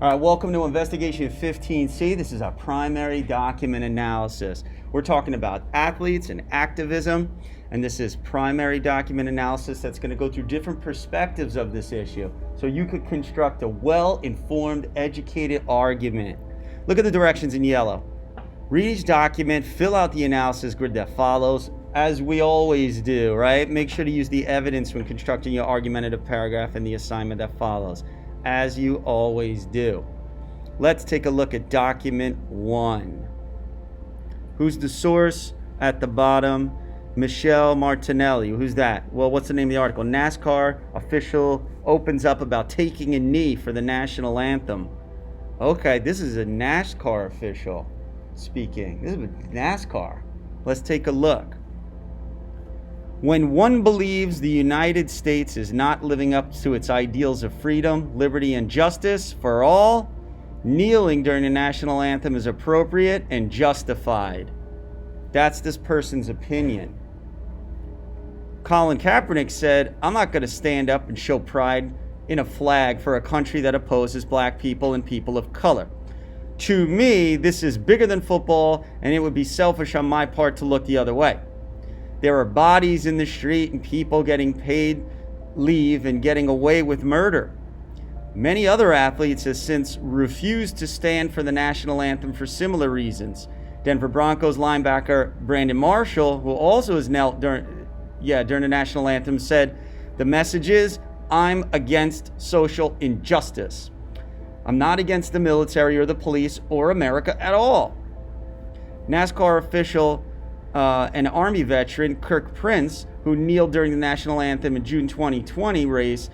All right, welcome to Investigation 15C. This is our primary document analysis. We're talking about athletes and activism, and this is primary document analysis that's going to go through different perspectives of this issue so you could construct a well-informed, educated argument. Look at the directions in yellow. Read each document, fill out the analysis grid that follows, as we always do, right? Make sure to use the evidence when constructing your argumentative paragraph in the assignment that follows, as you always do. Let's take a look at document 1. Who's the source? At the bottom, Michelle Martinelli. Who's that? Well, what's the name of the article? NASCAR official opens up about taking a knee for the national anthem. Okay, this is a NASCAR official speaking. This is NASCAR. Let's take a look. When one believes the United States is not living up to its ideals of freedom, liberty, and justice for all, kneeling during the national anthem is appropriate and justified. That's this person's opinion. Colin Kaepernick said, I'm not going to stand up and show pride in a flag for a country that opposes black people and people of color. To me, this is bigger than football, and it would be selfish on my part to look the other way. There are bodies in the street and people getting paid leave and getting away with murder. Many other athletes have since refused to stand for the national anthem for similar reasons. Denver Broncos linebacker Brandon Marshall, who also has knelt during the national anthem, said, "The message is, I'm against social injustice. I'm not against the military or the police or America at all." NASCAR official an Army veteran, Kirk Prince, who kneeled during the national anthem in June 2020 race,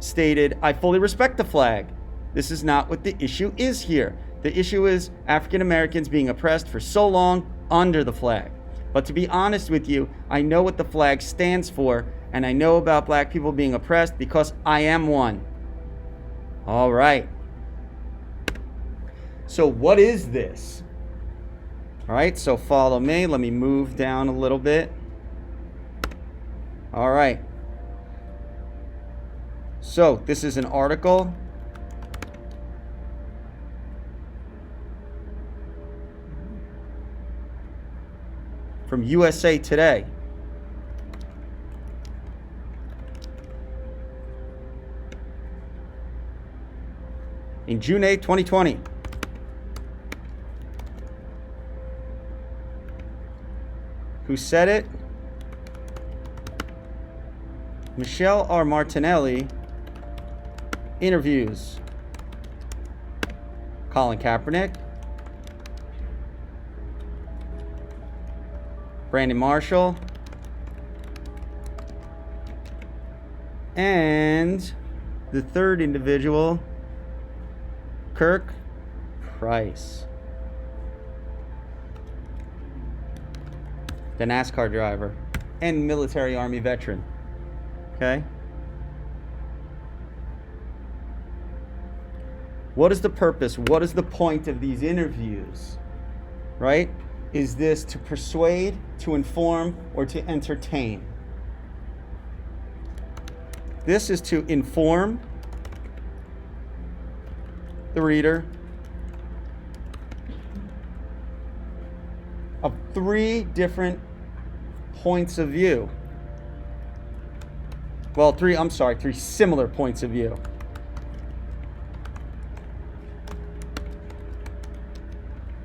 stated, "I fully respect the flag. This is not what the issue is here. The issue is African Americans being oppressed for so long under the flag. But to be honest with you, I know what the flag stands for, and I know about black people being oppressed because I am one." All right. So what is this? All right, so follow me. Let me move down a little bit. All right. So this is an article from USA Today. In June 8, 2020. Who said it? Michelle R. Martinelli interviews Colin Kaepernick, Brandon Marshall, and the third individual, Kirk Price, the NASCAR driver and military Army veteran. Okay? What is the purpose? What is the point of these interviews? Right? Is this to persuade, to inform, or to entertain? This is to inform the reader of three different points of view. Well, three similar points of view.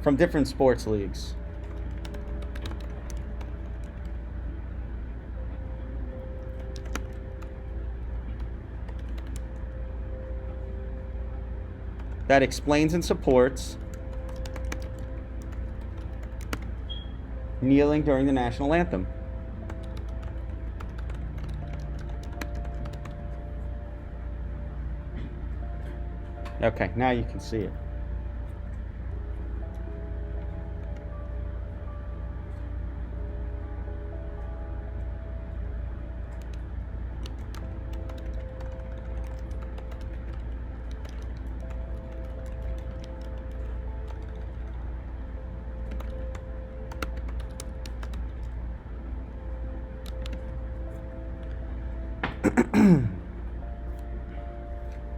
From different sports leagues. That explains and supports kneeling during the national anthem. Okay, now you can see it.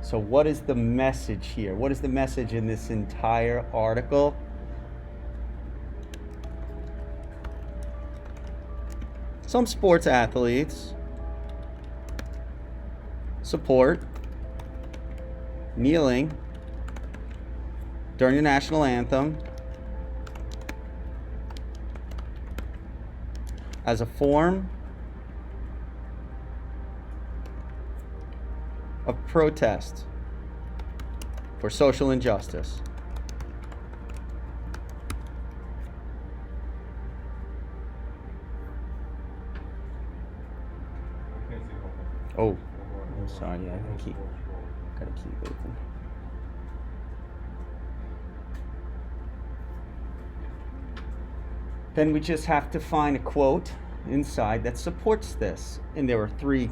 So what is the message here? What is the message in this entire article? Some sports athletes support kneeling during the national anthem as a form of protest for social injustice. Oh, I'm sorry. Yeah, gotta keep open. Then we just have to find a quote inside that supports this. And there were 3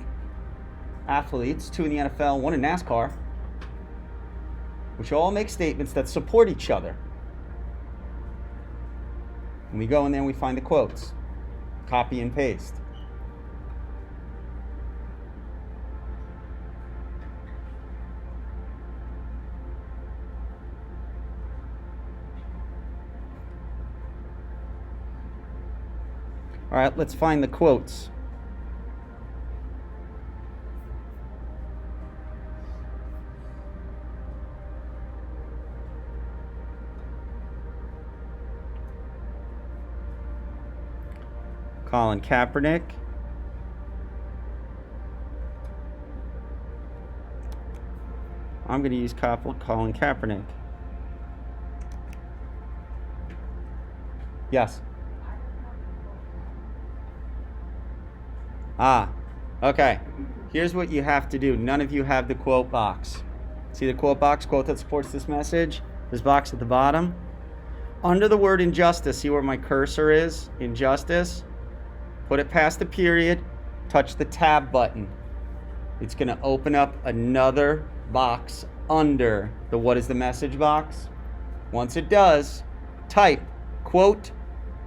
athletes, 2 in the NFL, 1 in NASCAR, which all make statements that support each other. And we go in there and we find the quotes, copy and paste. All right, let's find the quotes. Colin Kaepernick. I'm going to use Colin Kaepernick. Yes. Okay. Here's what you have to do. None of you have the quote box. See the quote box? Quote that supports this message? This box at the bottom. Under the word injustice, see where my cursor is? Injustice. Put it past the period. Touch the tab button. It's going to open up another box under the what is the message box. Once it does, type quote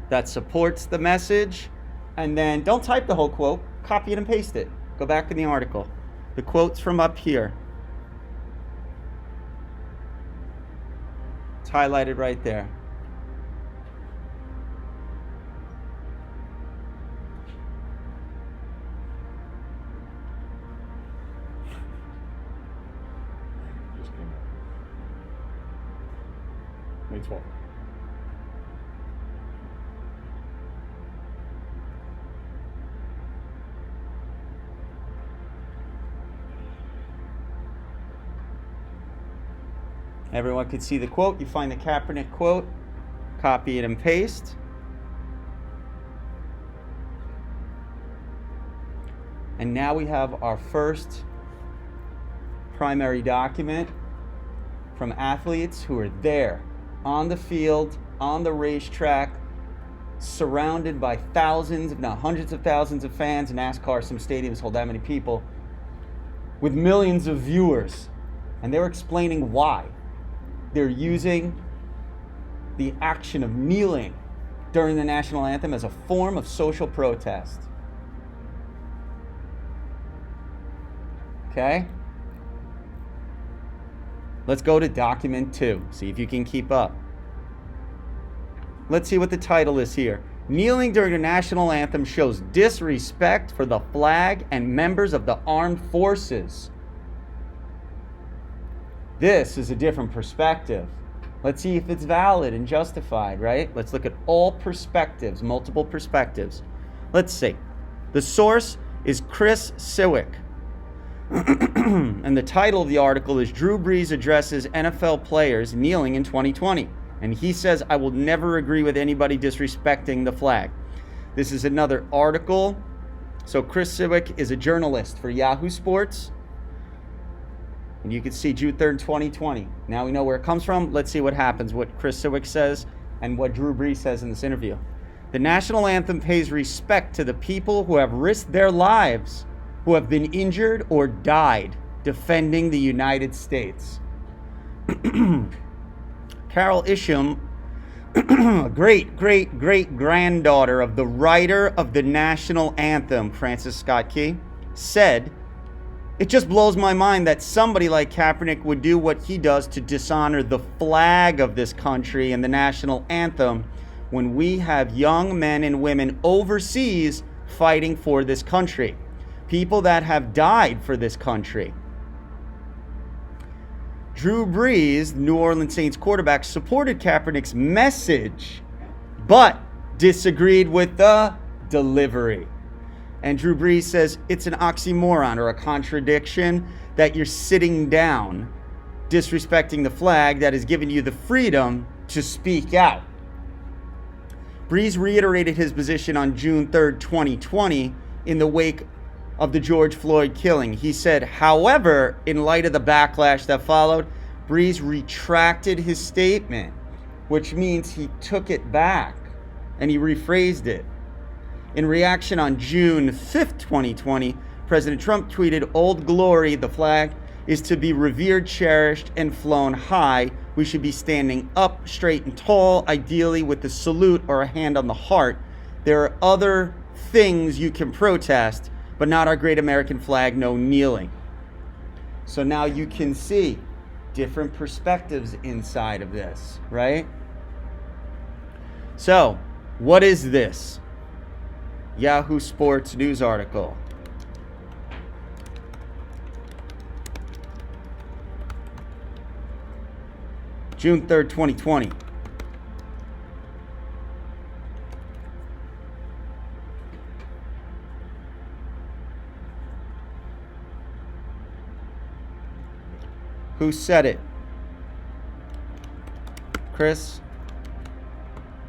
that supports the message, and then don't type the whole quote. Copy it and paste it. Go back in the article. The quote's from up here. It's highlighted right there. Just came out. May 12th. Everyone could see the quote. You find the Kaepernick quote, copy it and paste. And now we have our first primary document from athletes who are there on the field, on the racetrack, surrounded by thousands, if not hundreds of thousands of fans. NASCAR, some stadiums hold that many people, with millions of viewers. And they're explaining why. They're using the action of kneeling during the national anthem as a form of social protest. Okay? Let's go to document 2. See if you can keep up. Let's see what the title is here. Kneeling during the national anthem shows disrespect for the flag and members of the armed forces. This is a different perspective. Let's see if it's valid and justified, right? Let's look at all perspectives, multiple perspectives. Let's see. The source is Chris Siwick. And the title of the article is Drew Brees addresses NFL players kneeling in 2020. And he says, I will never agree with anybody disrespecting the flag. This is another article. So Chris Siwick is a journalist for Yahoo Sports. And you can see June 3rd, 2020. Now we know where it comes from. Let's see what happens, what Chris Siwick says and what Drew Brees says in this interview. The national anthem pays respect to the people who have risked their lives, who have been injured or died defending the United States. Carol Isham, great-great-great-granddaughter of the writer of the national anthem, Francis Scott Key, said It just blows my mind that somebody like Kaepernick would do what he does to dishonor the flag of this country and the national anthem when we have young men and women overseas fighting for this country. People that have died for this country. Drew Brees, New Orleans Saints quarterback, supported Kaepernick's message, but disagreed with the delivery. And Drew Brees says it's an oxymoron or a contradiction that you're sitting down, disrespecting the flag that has given you the freedom to speak out. Brees reiterated his position on June 3rd, 2020, in the wake of the George Floyd killing. He said, however, in light of the backlash that followed, Brees retracted his statement, which means he took it back and he rephrased it. In reaction on June 5th, 2020, President Trump tweeted, "Old Glory, the flag, is to be revered, cherished, and flown high. We should be standing up straight and tall, ideally with a salute or a hand on the heart. There are other things you can protest, but not our great American flag, no kneeling." So now you can see different perspectives inside of this, right? So, what is this? Yahoo Sports news article. June 3rd, 2020. Who said it? Chris?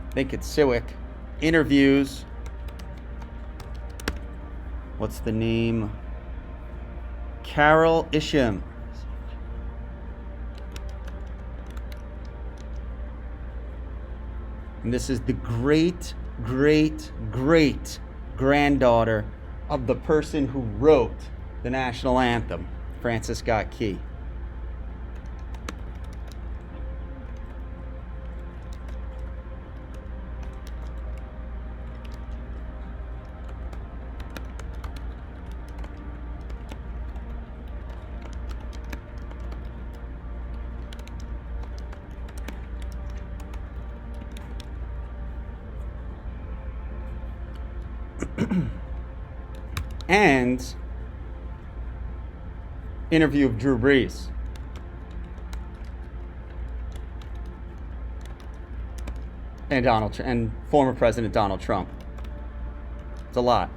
I think it's Siwick. Interviews. What's the name? Carol Isham. And this is the great, great, great granddaughter of the person who wrote the national anthem, Francis Scott Key. And interview of Drew Brees. And former President Donald Trump. It's a lot.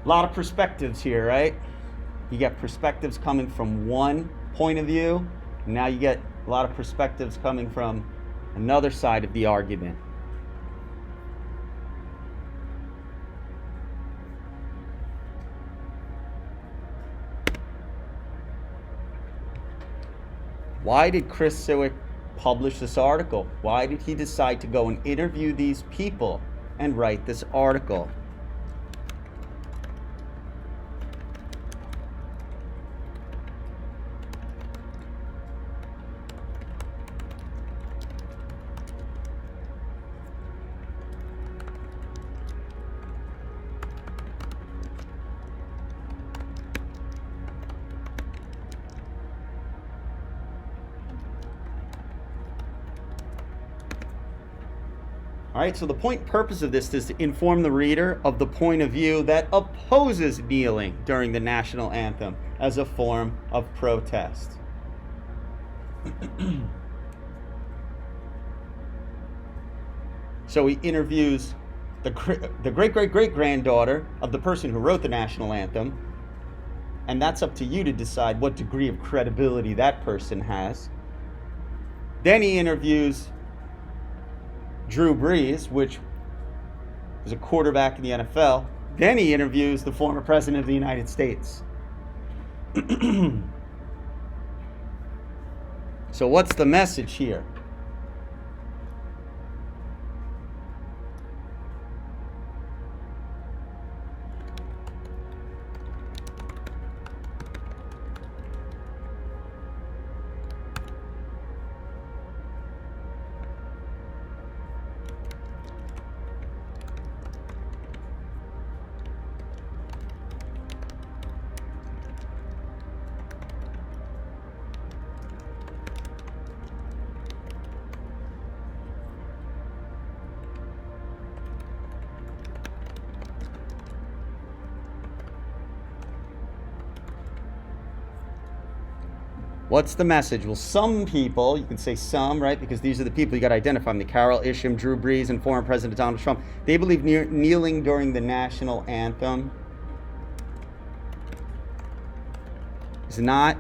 A lot of perspectives here, right? You get perspectives coming from one point of view, and now you get a lot of perspectives coming from another side of the argument. Why did Chris Siwick publish this article? Why did he decide to go and interview these people and write this article? All right, so the purpose of this is to inform the reader of the point of view that opposes kneeling during the national anthem as a form of protest. So he interviews the great-great-great-granddaughter of the person who wrote the national anthem, and that's up to you to decide what degree of credibility that person has. Then he interviews Drew Brees, which is a quarterback in the NFL. Then he interviews the former president of the United States. So what's the message here? What's the message? Well, some people, you can say some, right? Because these are the people you got to identify them. The Carol Isham, Drew Brees, and former President Donald Trump. They believe kneeling during the national anthem is not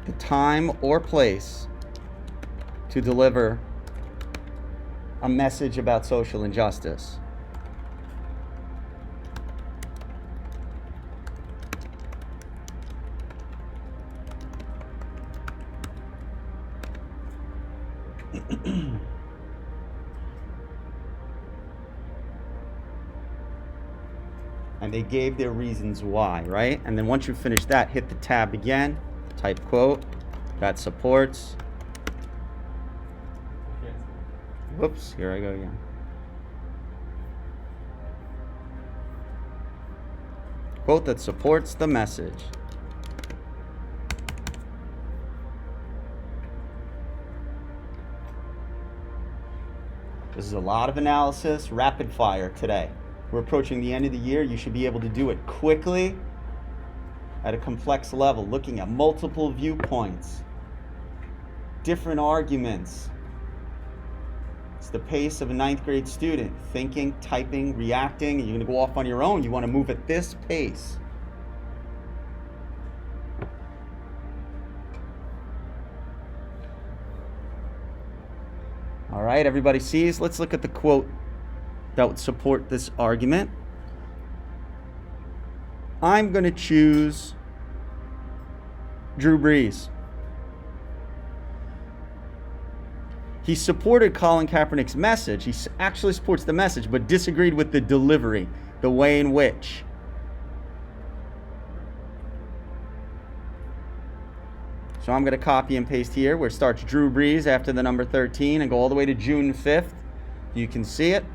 the time or place to deliver a message about social injustice. And they gave their reasons why, right? And then once you finish that, hit the tab again, type quote that supports. Whoops, here I go again. Quote that supports the message. This is a lot of analysis, rapid fire today. We're approaching the end of the year. You should be able to do it quickly at a complex level, looking at multiple viewpoints, different arguments. It's the pace of a 9th grade student, thinking, typing, reacting, and you're going to go off on your own. You want to move at this pace. All right, everybody sees. Let's look at the quote that would support this argument. I'm going to choose Drew Brees. He supported Colin Kaepernick's message. He actually supports the message, but disagreed with the delivery, the way in which. So I'm going to copy and paste here where it starts Drew Brees after the number 13 and go all the way to June 5th. You can see it.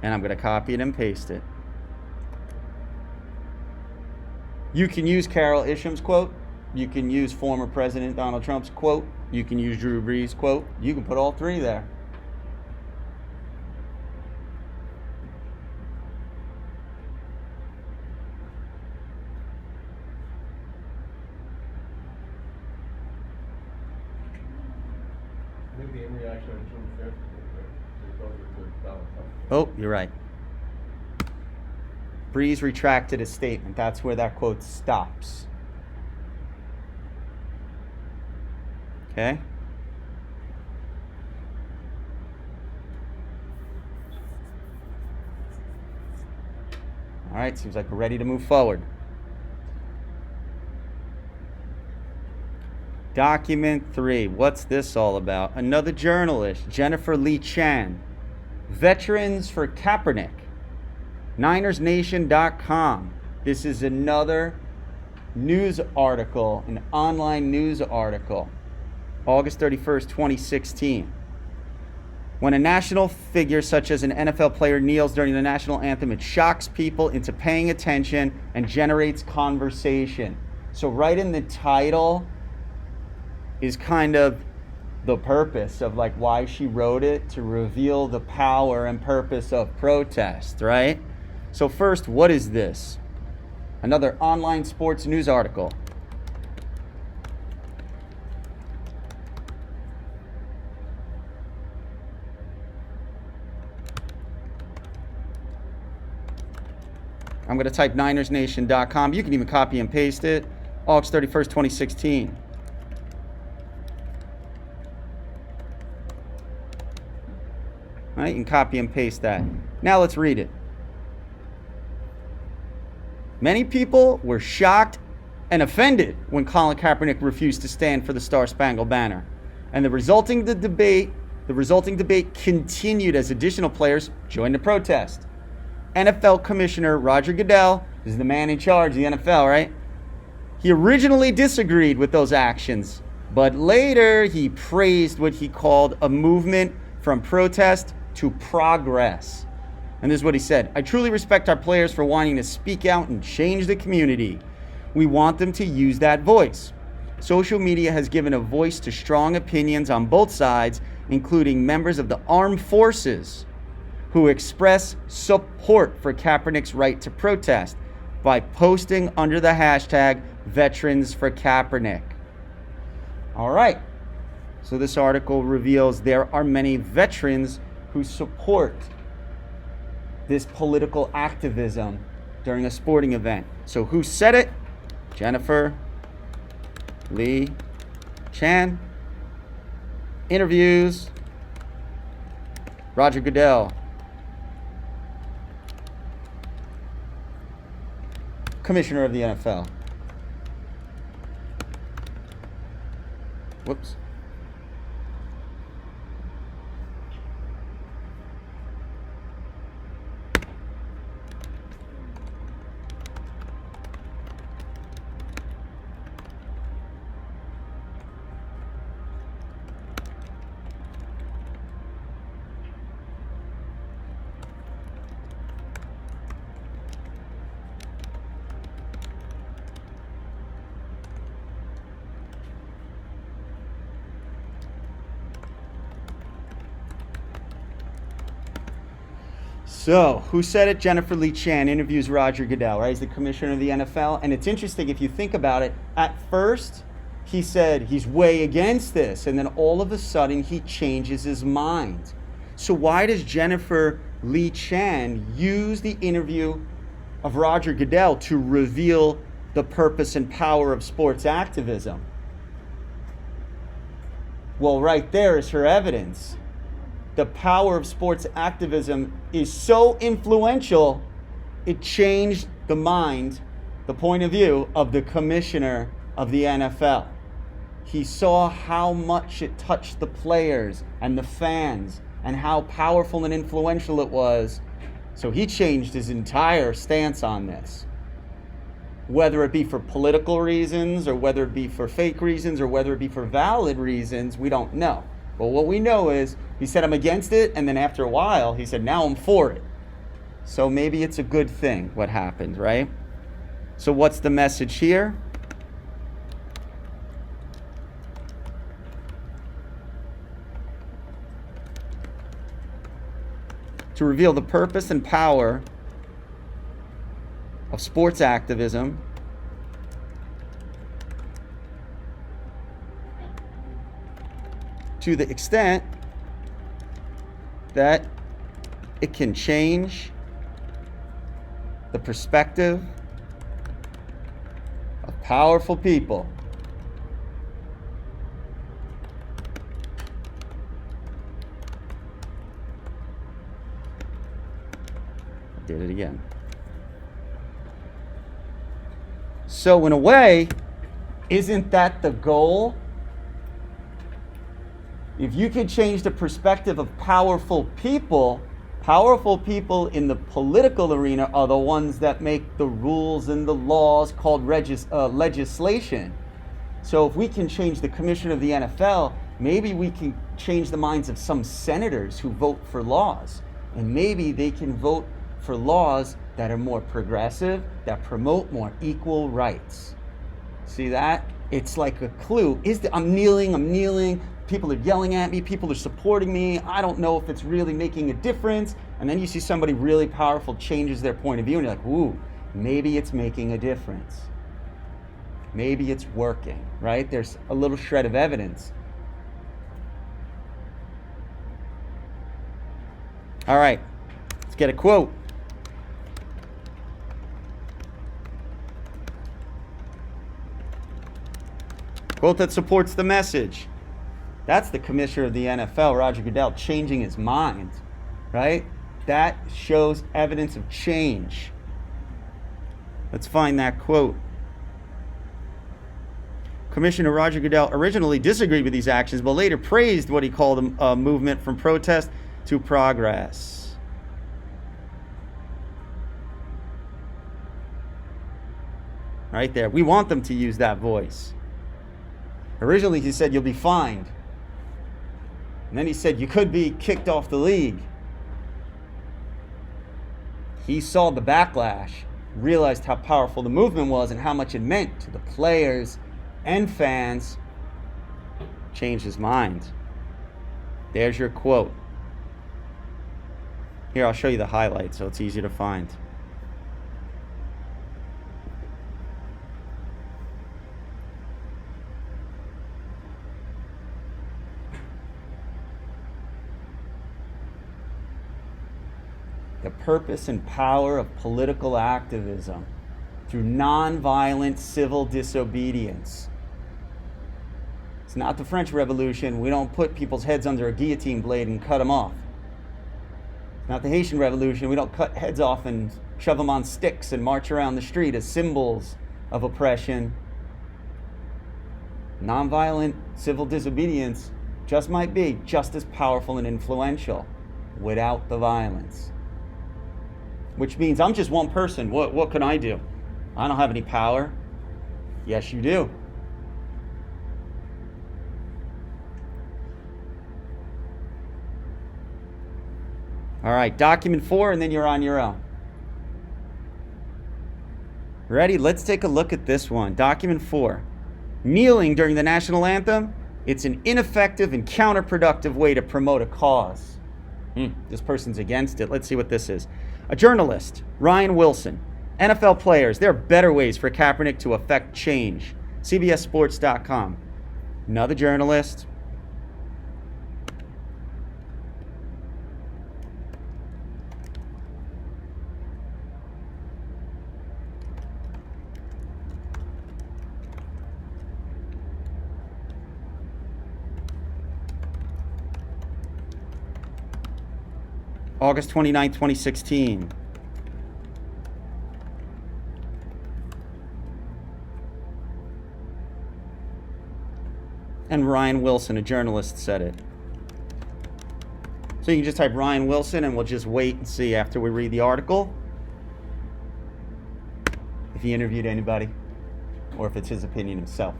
And I'm going to copy it and paste it. You can use Carol Isham's quote. You can use former President Donald Trump's quote. You can use Drew Brees' quote. You can put all three there. I think the reaction on June 5th, they thought it was Donald Trump. Oh, you're right. Brees retracted his statement. That's where that quote stops. Okay? All right, seems like we're ready to move forward. Document 3. What's this all about? Another journalist, Jennifer Lee Chan. Veterans for Kaepernick. NinersNation.com. This is another news article, an online news article. August 31st, 2016. When a national figure such as an NFL player kneels during the national anthem, it shocks people into paying attention and generates conversation. So right in the title is kind of the purpose of like why she wrote it, to reveal the power and purpose of protest, right? So first, what is this? Another online sports news article. I'm going to type NinersNation.com. You can even copy and paste it. August 31st, 2016. All right, you can copy and paste that. Now let's read it. Many people were shocked and offended when Colin Kaepernick refused to stand for the Star-Spangled Banner. And the resulting debate continued as additional players joined the protest. NFL Commissioner Roger Goodell is the man in charge of the NFL, right? He originally disagreed with those actions, but later he praised what he called a movement from protest to progress. And this is what he said: I truly respect our players for wanting to speak out and change the community. We want them to use that voice. Social media has given a voice to strong opinions on both sides, including members of the armed forces who express support for Kaepernick's right to protest by posting under the hashtag Veterans for Kaepernick. All right. So this article reveals there are many veterans who support this political activism during a sporting event. So who said it? Jennifer Lee Chan. Interviews Roger Goodell. Commissioner of the NFL. Whoops. So, who said it? Jennifer Lee Chan interviews Roger Goodell, right? He's the commissioner of the NFL. And it's interesting, if you think about it, at first, he said he's way against this. And then all of a sudden, he changes his mind. So why does Jennifer Lee Chan use the interview of Roger Goodell to reveal the purpose and power of sports activism? Well, right there is her evidence. The power of sports activism is so influential, it changed the mind, the point of view of the commissioner of the NFL. He saw how much it touched the players and the fans and how powerful and influential it was. So he changed his entire stance on this. Whether it be for political reasons or whether it be for fake reasons or whether it be for valid reasons, we don't know. But what we know is he said, I'm against it, and then after a while, he said, now I'm for it. So maybe it's a good thing what happened, right? So what's the message here? To reveal the purpose and power of sports activism, to the extent that it can change the perspective of powerful people. I did it again. So in a way, isn't that the goal? If you could change the perspective of powerful people in the political arena are the ones that make the rules and the laws called legislation. So if we can change the commissioner of the NFL, maybe we can change the minds of some senators who vote for laws. And maybe they can vote for laws that are more progressive, that promote more equal rights. See that? It's like a clue. I'm kneeling. People are yelling at me, people are supporting me, I don't know if it's really making a difference. And then you see somebody really powerful changes their point of view and you're like, ooh, maybe it's making a difference. Maybe it's working, right? There's a little shred of evidence. All right, let's get a quote. Quote that supports the message. That's the commissioner of the NFL, Roger Goodell, changing his mind, right? That shows evidence of change. Let's find that quote. Commissioner Roger Goodell originally disagreed with these actions, but later praised what he called a movement from protest to progress. Right there. We want them to use that voice. Originally, he said, you'll be fined. And then he said, you could be kicked off the league. He saw the backlash, realized how powerful the movement was and how much it meant to the players and fans. Changed his mind. There's your quote. Here, I'll show you the highlights so it's easier to find. the purpose and power of political activism through nonviolent civil disobedience. It's not the French Revolution. We don't put people's heads under a guillotine blade and cut them off. It's not the Haitian Revolution. We don't cut heads off and shove them on sticks and march around the street as symbols of oppression. Nonviolent civil disobedience just might be just as powerful and influential without the violence. Which means I'm just one person. What can I do? I don't have any power. Yes, you do. All right, document 4, and then you're on your own. Ready? Let's take a look at this one. Document 4. Kneeling during the national anthem, it's an ineffective and counterproductive way to promote a cause. This person's against it. Let's see what this is. A journalist, Ryan Wilson. NFL players, there are better ways for Kaepernick to affect change. CBSSports.com. Another journalist. August 29, 2016. And Ryan Wilson, a journalist, said it. So you can just type Ryan Wilson and we'll just wait and see after we read the article if he interviewed anybody or if it's his opinion himself.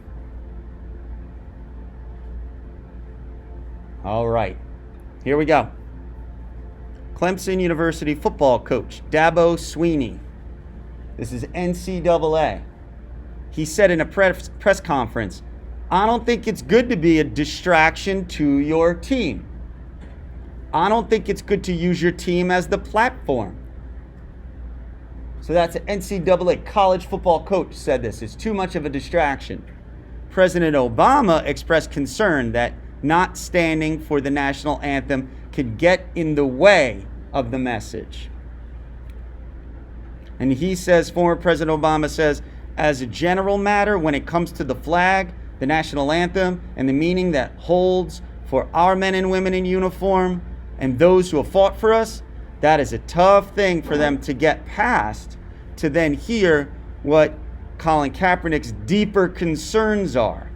All right, here we go. Clemson University football coach Dabo Swinney. This is NCAA. He said in a press conference, I don't think it's good to be a distraction to your team. I don't think it's good to use your team as the platform. So that's an NCAA college football coach said this. It's too much of a distraction. President Obama expressed concern that not standing for the national anthem could get in the way of the message. And he says, former President Obama says, as a general matter, when it comes to the flag, the national anthem, and the meaning that holds for our men and women in uniform and those who have fought for us, that is a tough thing for them to get past, to then hear what Colin Kaepernick's deeper concerns are.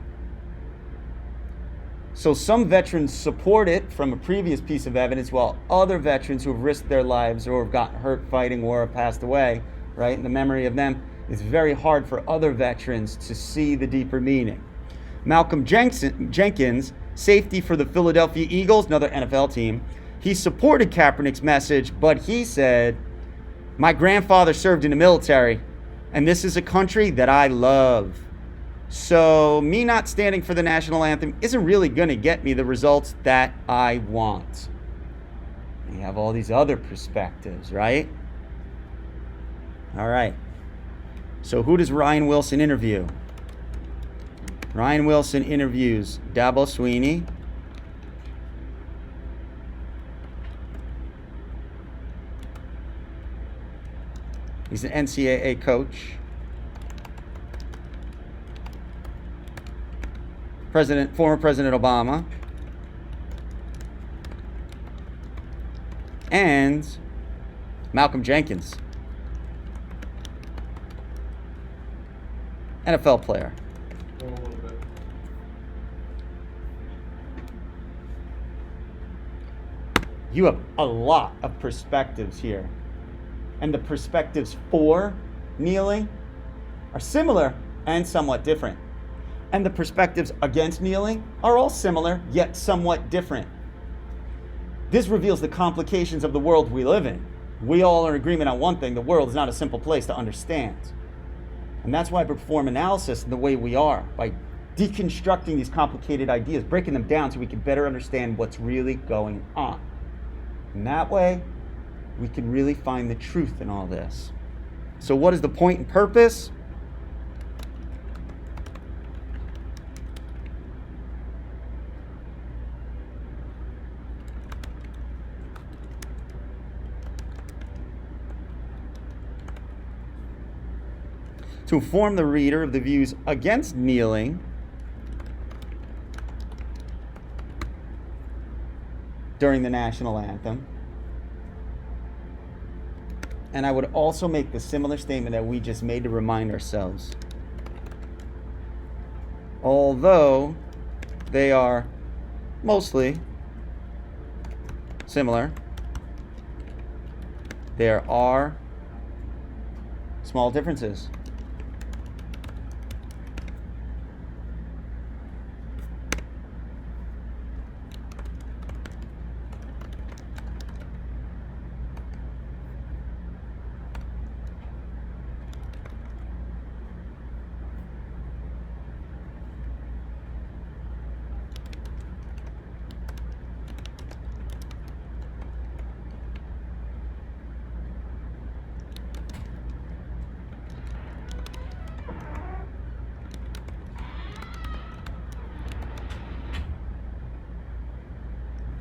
So some veterans support it from a previous piece of evidence, while other veterans who have risked their lives or have gotten hurt fighting war have passed away, right? In the memory of them, it's very hard for other veterans to see the deeper meaning. Malcolm Jenkins, safety for the Philadelphia Eagles, another NFL team, he supported Kaepernick's message, but he said, my grandfather served in the military, and this is a country that I love. So me not standing for the national anthem isn't really going to get me the results that I want. You have all these other perspectives, right? All right. So who does Ryan Wilson interview? Ryan Wilson interviews Dabo Swinney, he's an NCAA coach, former President Obama, and Malcolm Jenkins, NFL player. A little bit. You have a lot of perspectives here. And the perspectives for kneeling are similar and somewhat different. And the perspectives against kneeling are all similar, yet somewhat different. This reveals the complications of the world we live in. We all are in agreement on one thing: the world is not a simple place to understand. And that's why we perform analysis in the way we are, by deconstructing these complicated ideas, breaking them down so we can better understand what's really going on. And that way, we can really find the truth in all this. So what is the point and purpose? to inform the reader of the views against kneeling during the national anthem. And I would also make the similar statement that we just made to remind ourselves. Although they are mostly similar, there are small differences.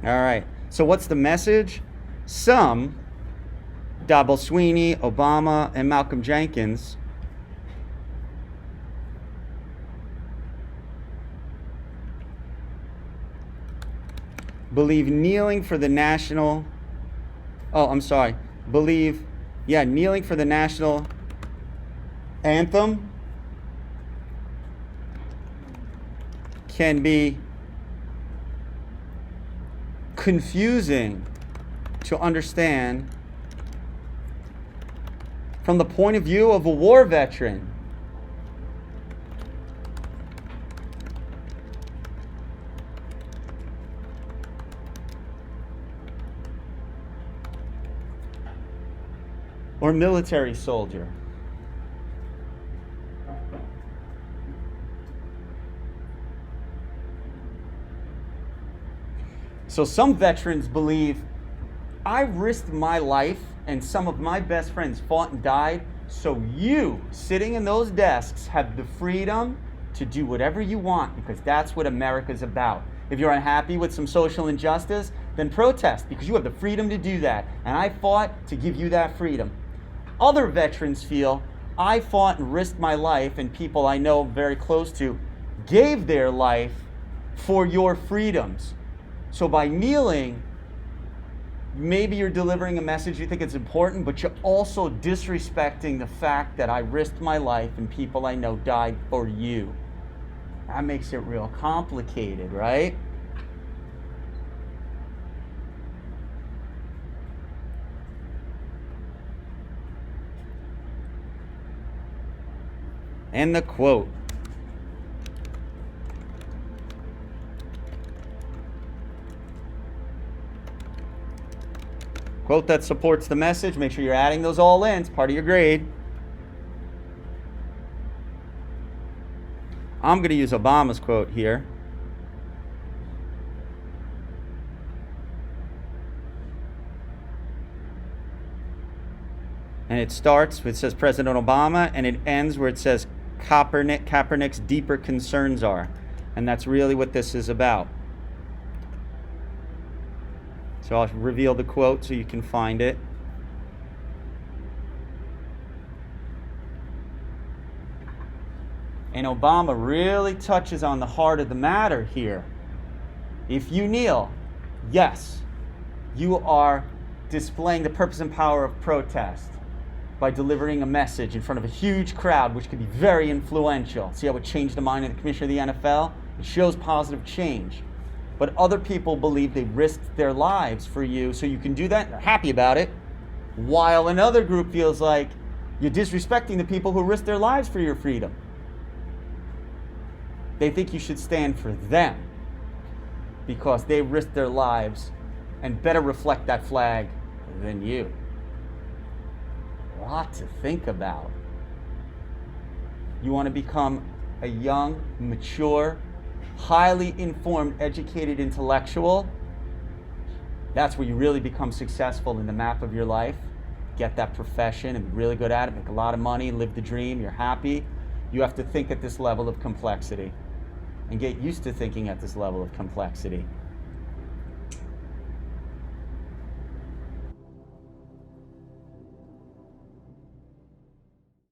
All right, so what's the message? Some, Dabo Sweeney, Obama, and Malcolm Jenkins, believe kneeling for the national, kneeling for the national anthem can be confusing to understand from the point of view of a war veteran. Or military soldier. So some veterans believe, I risked my life and some of my best friends fought and died, so you, sitting in those desks, have the freedom to do whatever you want, because that's what America's about. If you're unhappy with some social injustice, then protest, because you have the freedom to do that. And I fought to give you that freedom. Other veterans feel, I fought and risked my life, and people I know very close to gave their life for your freedoms. So by kneeling, maybe you're delivering a message you think it's important, but you're also disrespecting the fact that I risked my life and people I know died for you. That makes it real complicated, right? And the quote. Quote that supports the message. Make sure you're adding those all in. It's part of your grade. I'm going to use Obama's quote here. And it starts, it says President Obama, and it ends where it says Kaepernick's deeper concerns are. And that's really what this is about. So I'll reveal the quote so you can find it. And Obama really touches on the heart of the matter here. If you kneel, yes, you are displaying the purpose and power of protest by delivering a message in front of a huge crowd, which could be very influential. See how it changed the mind of the commissioner of the NFL? It shows positive change. But other people believe they risked their lives for you, so you can do that, they're happy about it, while another group feels like you're disrespecting the people who risked their lives for your freedom. They think you should stand for them because they risked their lives and better reflect that flag than you. A lot to think about. You want to become a young, mature, highly informed, educated intellectual. That's where you really become successful in the map of your life. Get that profession and be really good at it, make a lot of money, live the dream, you're happy. You have to think at this level of complexity and get used to thinking at this level of complexity.